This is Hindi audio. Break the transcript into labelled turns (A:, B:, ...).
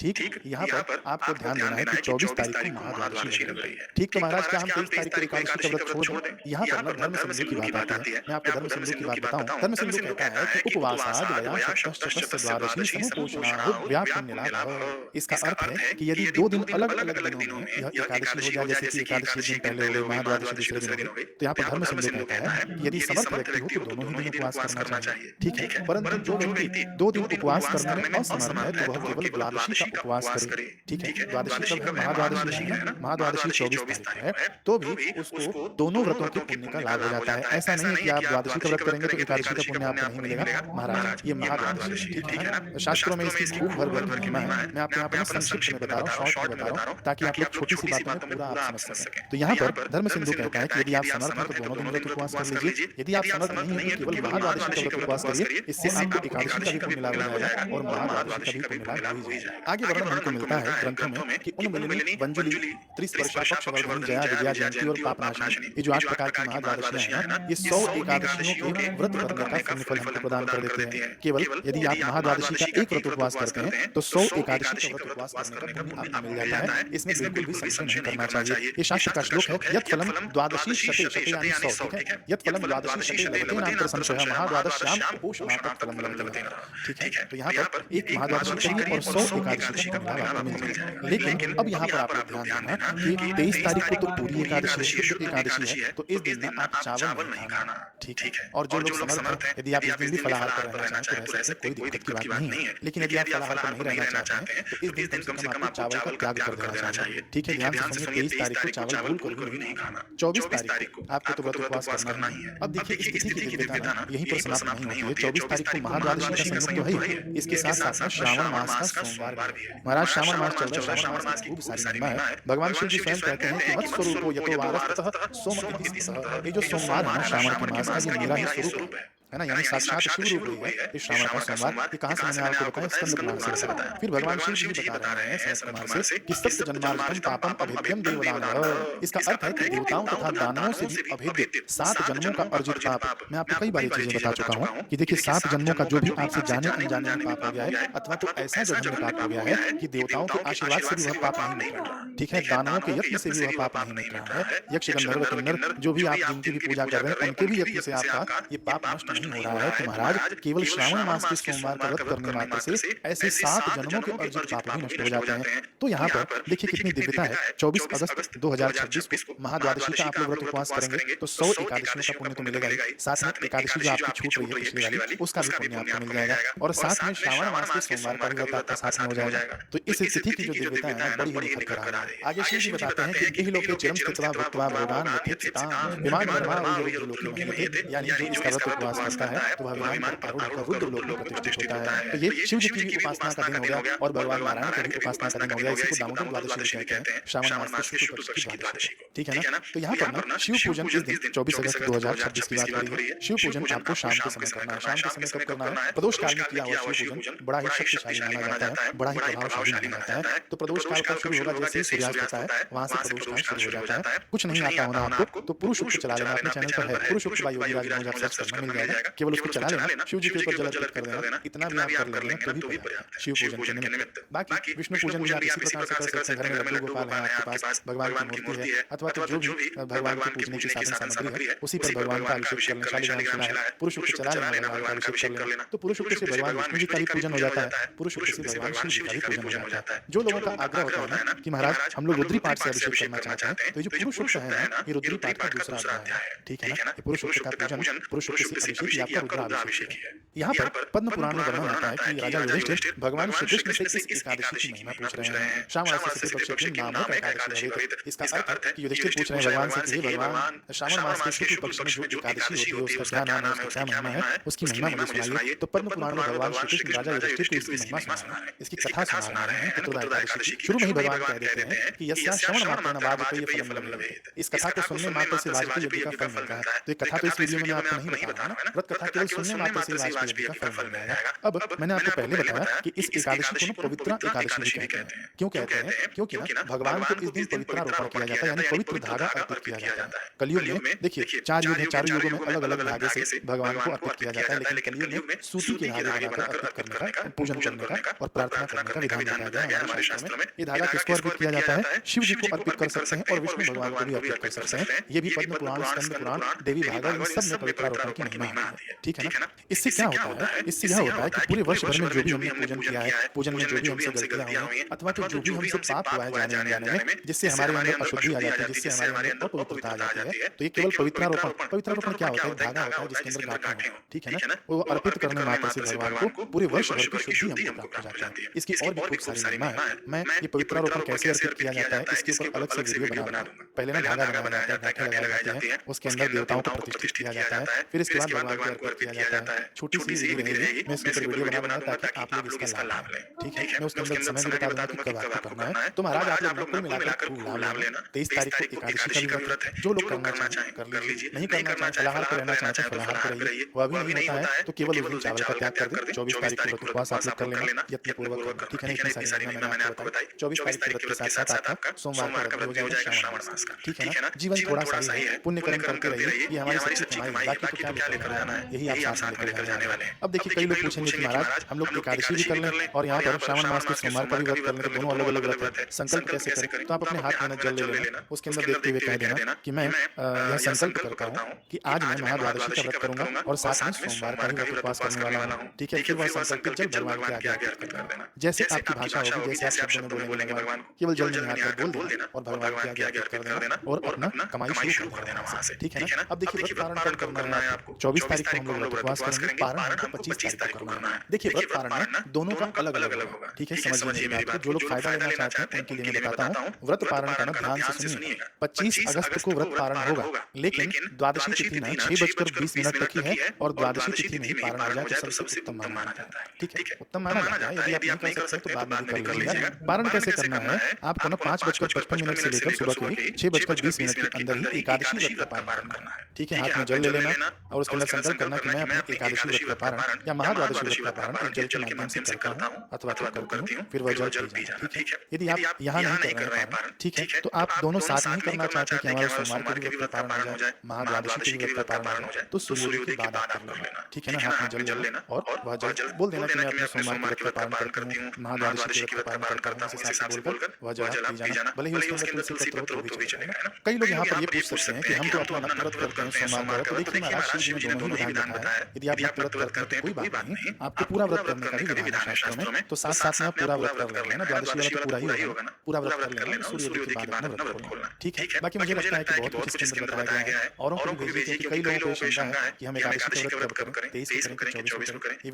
A: ठीक, यहाँ पर आपको ध्यान देना है कि 24 तारीख को महाद्वादशी लग रही है। ठीक, तो महाराज क्या हम 23 तारीख को एकादशी का व्रत छोड़ दें? यहाँ पर ना धर्म सिंधु की बात आती है। मैं आपको धर्म सिंधु की बात बताऊँ। धर्म सिंधु कहता है कि उपवासाद् वया शतस्य द्वादशी समुपोषणाहुर् व्यापुण्यलाभः। इसका अर्थ है कि यदि 2 दिन अलग-अलग दिनों में यह एकादशी हो जाए, जैसे कि एकादशी एक दिन पहले हो गई, महाद्वादशी दूसरे दिन हो गई, तो यहाँ पर धर्म सिंधु कहता है कि यदि समर्थ व्यक्ति हो तो दोनों ही दिन उपवास करना चाहिए। ठीक है, परंतु जो व्यक्ति 2 दिन उपवास करने में असमर्थ है तो वह केवल द्वादशी का उपवास करे। ठीक है, द्वादशी कब है? महाद्वादशी है ना, महाद्वादशी 24 तारीख को है, तो भी उसको दोनों व्रतों के पुण्य का लाभ हो जाता है। ऐसा नहीं है कि आप द्वादशी का व्रत करेंगे तो एकादशी का पुण्य आपको नहीं मिलेगा। महाराज, ये महाद्वादशी है, ठीक है ना? शास्त्रों में इसकी खूब भर-भर के महिमा है। मैं आपको यहाँ पर संक्षिप्त में बता रहा हूँ, शॉर्ट में बता रहा हूँ, ताकि आप लोग छोटी-सी बातों में पूरा आप समझ सकें। तो यहाँ पर धर्म सिंधु कहता है कि यदि आप समर्थ हैं तो दोनों दिन व्रत उपवास कर लीजिए। यदि आप समर्थ नहीं हैं तो केवल महाद्वादशी का व्रत उपवास करिए। इससे आपको एकादशी का भी पुण्य लाभ हो जाएगा और महाद्वादशी का भी पुण्य लाभ हो ही जाएगा। आगे वर्णन हमको मिलता है ग्रंथों में कि उन्मूलिनी, वंजुली, त्रिस्पर्शा, पक्षवर्धिनी, जया, विजया, जयंती और पापनाशनी, ये जो 8 प्रकार की महाद्वादशियां हैं ना, ये 100 एकादशियों के व्रत करने का पुण्य फल हमको प्रदान कर देते हैं। केवल यदि आप महाद्वादशी का एक व्रत उपवास करते हैं तो 100 एकादशी का व्रत उपवास करने का पुण्य आपको मिल जाता है। इसमें बिल्कुल भी संशय नहीं करना चाहिए। ये शास्त्र का श्लोक है, यत् फलम द्वादशी शते, शते यानी 100, ठीक है? यत् फलम द्वादशी शते लभते नान्तर संशयः महाद्वादश्याम उपोषणात् फलम लभते। ठीक है? तो यहाँ पर एक महाद्वादशी करिए और 100 एकादशी का लाभ आपको मिल जाएगा। लेकिन अब यहाँ पर आप लोग ध्यान देना कि 23 तारीख को तो पूरी एकादशी है, शुद्ध एकादशी है, तो इस दिन ना आप चावल नहीं खाना, ठीक है? और जो लोग समर्थ हैं, यदि आप इस दिन भी फलाहार पर रहना चाहें तो रह सकते हैं, कोई दिक्कत की बात नहीं है। लेकिन यदि आप फलाहार पर नहीं रहना चाहते हैं, तो इस दिन कम से कम आपको चावल का त्याग कर देना चाहिए, ठीक है? ध्यान से सुनिए, 23 तारीख को चावल भूल कर भी नहीं खाना। 24 तारीख को आपको तो व्रत उपवास करना ही है। अब देखिए इस तिथि की दिव्यता ना यहीं पर समाप्त नहीं होती है। 24 तारीख को महाद्वादशी का संयोग तो है ही, इसके साथ साथ में श्रावण मास का सोमवार भी है। महाराज श्रावण मास चल रहा है, श्रावण मास की खूब सारी महिमा है। भगवान शिव जी स्वयं कहते हैं कि मत स्वरूपो यतो वारस्ततः सोम इति स्तः। ये जो सोमवार है ना श्रावण के मास का, ये मेरा ही स्वरूप है ना, यानी साक्षात शिव रूप ही है इस श्रावण का सोमवार। ये कहां से मैंने आपको बताया? स्कंद पुराण से बताया। फिर भगवान शिव जी बता रहे हैं सहस्त्र कुमार से कि सप्त जन्मार्जितम पापम अभेद्यम देवदानव। इसका अर्थ है कि देवताओं तथा दानवों से भी अभेद्य 7 जन्मों का अर्जित पाप। मैं आपको कई बार ये चीजें बता चुका हूं कि देखिए 7 जन्मों का जो भी आपसे जाने अनजाने में पाप हो गया है, अथवा तो ऐसा जन्म में पाप हो गया है कि देवताओं के आशीर्वाद से भी वह पाप नहीं मिट रहा, ठीक है? दानवों के यत्न से भी वह पाप नहीं मिट रहा है। यक्ष गंधर्व किन्नर जो भी आप जिनकी भी पूजा कर रहे हैं, उनके भी यत्न से आपका ये पाप नष्ट नहीं हो रहा है। तो महाराज केवल श्रावण मास के सोमवार का व्रत करने मात्र से ऐसे 7 जन्मों के अर्जित पाप भी नष्ट हो जाते हैं। तो यहाँ पर देखिए कितनी दिव्यता है। 24 अगस्त 2026 को महाद्वादशी का आप लोग व्रत उपवास करेंगे तो 100 एकादशियों का पुण्य तो मिलेगा ही, साथ में एकादशी जो आपकी छूट रही है पिछली वाली, उसका भी पुण्य आपको मिल जाएगा, और साथ में श्रावण मास के सोमवार का भी व्रत आपका साथ में हो जाएगा। तो इस तिथि की जो दिव्यता है ना, बड़ी ही निखर कर आ रही है। आगे शिव जी बताते हैं कि इहलोके चिरं स्थित्वा भुक्त्वा भोगान् यथेच्छताम् विमान ब्रह्मा लोके महीयते, यानी जो इसका व्रत उपवास करता है तो वह विमान पर आरूढ़ होकर रुद्र लोक में प्रतिष्ठित होता है। तो ये शिव जी की भी उपासना का दिन हो गया और भगवान नारायण की भी उपासना का दिन हो गया। इसी को दामोदर द्वादशी कहते हैं, श्रावण मास के शुक्ल पक्ष की द्वादशी को, ठीक है ना? तो यहाँ पर ना शिव पूजन इस दिन 24 अगस्त 2026 की बात हो रही है। शिव पूजन आपको शाम के समय करना है। शाम के समय कब करना है? प्रदोष काल में किया हुआ शिव पूजन बड़ा ही शक्तिशाली माना जाता है, बड़ा ही प्रभावशाली माना जाता है। तो प्रदोष काल का शुरू होगा जैसे ही सूर्यास्त होता है, वहां से प्रदोष काल शुरू हो जाता है। कुछ नहीं आता होना आपको तो पुरुष उक्त चला लेना, अपने चैनल पर है पुरुष उक्त बाई योगीराज मनोज, आप सर्च करना मिल जाएगा, केवल उसको चला लेना, शिव जी के ऊपर जल अर्पित कर देना, इतना भी आप कर लेंगे तो भी पर्याप्त है शिव पूजन के निमित्त। बाकी विष्णु पूजन भी आप इसी प्रकार से कर सकते हैं। घर में लड्डू गोपाल है आपके पास, भगवान की मूर्ति है, अथवा तो जो भी भगवान की पूजने की साधन सामग्री है उसी पर भगवान का अभिषेक कर लेना। शालिग्राम शिला है, पुरुष उक्त चला लेना, भगवान का अभिषेक कर लेना, तो पुरुष उक्त से भगवान विष्णु जी का भी पूजन हो जाता है, पुरुष उक्त से भगवान शिव जी का भी पूजन हो जाता है। जो लोगों का आग्रह होता है ना कि महाराज हम लोग रुद्री पाठ से अभिषेक करना चाहते हैं, तो ये जो पुरुष उक्त है ना, ये रुद्री पाठ का दूसरा अध्याय है, ठीक है ना? ये पुरुष उक्त का पूजन, पुरुष उक्त से अभिषेक, ये आपका रुद्राभिषेक है। यहाँ पर पद्म पुराण में वर्णन आता है कि राजा युधिष्ठिर भगवान श्री कृष्ण से इस एकादशी की महिमा पूछ रहे हैं। श्रावण मास के शुक्ल पक्ष के नाम है एकादशी है। इसका अर्थ है कि युधिष्ठिर पूछ रहे हैं भगवान से कि भगवान श्रावण मास के शुक्ल पक्ष में जो एकादशी होती है उसका क्या नाम है, उसका क्या महिमा है, उसकी महिमा मुझे सुनाइए। तो पद्म पुराण में भगवान श्री कृष्ण राजा युधिष्ठिर को इसकी महिमा सुना रहे हैं, इसकी कथा सुना रहे हैं। पितृदा एकादशी शुरू में ही भगवान कह देते हैं कि यस्या श्रवण मात्रेण वाजपेय फलम लभेत। इस कथा को सुनने मात्र से वाजपेय यज्ञ का फल मिलता है। तो ये कथा तो इस वीडियो में आपको नहीं बताया ना, व्रत कथा केवल सुनने मात्र से वाजपेय यज्ञ का फल मिल जाएगा। अब मैंने आपको पहले बताया कि इस एकादशी को पवित्र एकादशी भी कहते हैं। क्यों कहते हैं? क्योंकि ना भगवान को इस दिन पवित्रारोपण किया जाता है, यानी पवित्र धागा अर्पित किया जाता है। कलयुग में देखिए 4 युग है, चारों युगों में अलग अलग धागे से भगवान को अर्पित किया जाता है, लेकिन कलयुग में सूती के धागे बनाकर अर्पित करने का, पूजन करने का और प्रार्थना करने का विधान बताया गया है हमारे शास्त्र में। ये धागा किसको अर्पित किया जाता है? शिव जी को अर्पित कर सकते हैं और विष्णु भगवान को भी अर्पित कर सकते हैं। ये भी पद्म पुराण, स्कंद पुराण, देवी भागवत, इन सब में पवित्रारोपण की महिमा है, ठीक है ना? इससे क्या होता है? इससे यह होता है कि पूरे वर्ष भर में जो भी हमने पूजन किया है, पूजन में जो भी हमसे गलतियां हुई अथवा तो जो भी हमसे पाप हुआ है जाने अनजाने में, जिससे हमारे अंदर अशुद्धि आ जाती है, जिससे हमारे अंदर अपवित्रता आ जाती है, तो ये केवल पवित्रारोपण। पवित्रारोपण क्या होता है? धागा होता है जिसके अंदर गांठें हो, ठीक है ना? वो अर्पित करने मात्र से भगवान को पूरे वर्ष भर की शुद्धि हमको प्राप्त हो जाती है। इसकी और भी खूब सारी महिमा है। मैं ये पवित्रारोपण कैसे अर्पित किया जाता है इसके ऊपर अलग से वीडियो बना दूंगा। पहले ना धागा बनाया जाता है, गांठें लगाई जाती हैं, उसके अंदर देवताओं को प्रतिष्ठित किया जाता है, फिर इसके बाद भगवान को अर्पित किया जाता है। छोटी सी वीडियो रहेगी, मैं इसके ऊपर वीडियो बनाऊंगा ताकि आप लोग इसका लाभ लें, ठीक है? मैं उसके अंदर समय भी बता दूंगा कि कब आपको करना है। तो महाराज आप लोग कुल मिलाकर खूब लाभ लेना। 23 तारीख को एकादशी का व्रत है, जो लोग करना चाहें कर लीजिए, नहीं करना चाहें फलाहार पर रहना चाहते हैं फलाहार पर रहिए, वो अभी नहीं होता है तो केवल उस दिन चावल का त्याग कर दें। 24 तारीख को व्रत उपवास आप लोग कर लेना यत्न पूर्वक, ठीक है ना? इतनी सारी महिमा मैंने आपको बताई। 24 तारीख के व्रत के साथ साथ आपका सोमवार का व्रत हो जाएगा श्रावण मास का, ठीक है ना? जीवन थोड़ा सा ही है, पुण्य कर्म करते रहिए, ये हमारी सच्ची कमाई है। बाकी तो क्या लिखा है यही आप साथ में लेकर जाने वाले हैं। अब देखिए कई लोग पूछेंगे कि महाराज हम लोग एकादशी भी कर लें और यहाँ पर श्रावण मास के सोमवार का भी व्रत कर लें, तो दोनों अलग-अलग व्रत है, संकल्प कैसे करें? तो आप अपने हाथ में ना जल ले लेना, उसके अंदर देखते हुए कह देना कि मैं यह संकल्प करता हूँ कि आज मैं महाद्वादशी का व्रत करूँगा और साथ में सोमवार का भी व्रत उपवास करने वाला हूँ। ठीक है? फिर वह संकल्पित जल भगवान के आगे अर्पित कर देना। जैसे आपकी भाषा होगी, जैसे आप शब्दों में बोलेंगे भगवान को, केवल जल में हाथ पर बोल देना और भगवान के आगे अर्पित कर देना और अपना कमाई शुरू कर देना वहाँ से। ठीक है ना? अब देखिए व्रत पारण कब करना है आपको? 24 तारीख को हम लोग व्रत उपवास करेंगे, पारण हमको 25 तारीख को करना है। देखिए व्रत पारण ना दोनों का अलग-अलग होगा। ठीक है? समझिए मेरी बात को। जो लोग फायदा लेना चाहते हैं उनके लिए मैं बताता हूँ, व्रत पारण का ना ध्यान से सुनिएगा। 25 अगस्त को व्रत पारण होगा, लेकिन द्वादशी तिथि ना 6:20 तक ही है और द्वादशी तिथि में ही पारण हो जाए तो सबसे उत्तम माना जाता है। ठीक है? उत्तम माना जाता है। यदि आप नहीं कर सकते तो बाद में भी कर लीजिएगा। पारण कैसे करना है? आपको ना 5:55 से लेकर सुबह के 6:20 के अंदर ही एकादशी व्रत का पारण करना है। ठीक है? हाथ में जल ले लेना और उसके अंदर संकल्प करना कि मैं अपने एकादशी व्रत का पारण या महाद्वादशी व्रत का पारण एक जल के माध्यम से करता हूँ अथवा करती हूँ, फिर वह जल पी जाना। ठीक है? यदि आप यहाँ नहीं कर रहे हैं पारण, ठीक है, तो आप दोनों साथ नहीं करना चाहते कि हमारे सोमवार के भी व्रत का पारण हो जाए, महाद्वादशी के भी व्रत का पारण हो जाए, तो सूर्योदय के बाद आप कर लेना। ठीक है ना? हाथ में जल लेना और वह जल बोल देना कि मैं अपने सोमवार के व्रत का पारण करती हूँ, महाद्वादशी के व्रत का पारण करता हूँ, इस हिसाब से बोलकर वह जल आप पी जाना। भले ही उसके अंदर तुलसी पत्र हो तो भी चलेगा, है ना? कई लोग यहाँ पर ये पूछ सकते हैं कि हम तो अपना व्रत करते हैं सोमवार का, तो देखिए महाराज शिव जी ने दोनों ही विधान बताया है। यदि आप व्रत करते हैं तो कोई बात नहीं, आपको पूरा व्रत करने का भी विधान है शास्त्रों में, तो साथ-साथ में आप पूरा व्रत कर लेना। द्वादशी वाला तो पूरा ही होगा ना, पूरा व्रत कर लेना, सूर्योदय के बाद अपना व्रत खोलना। ठीक है? बाकी मुझे लगता है कि बहुत कुछ इसके अंदर बताया गया है। औरों को भी भेजिए क्योंकि कई लोगों को ये शंका है कि हम एकादशी का व्रत कब करें, 23 को करें कि 24 को करें। ये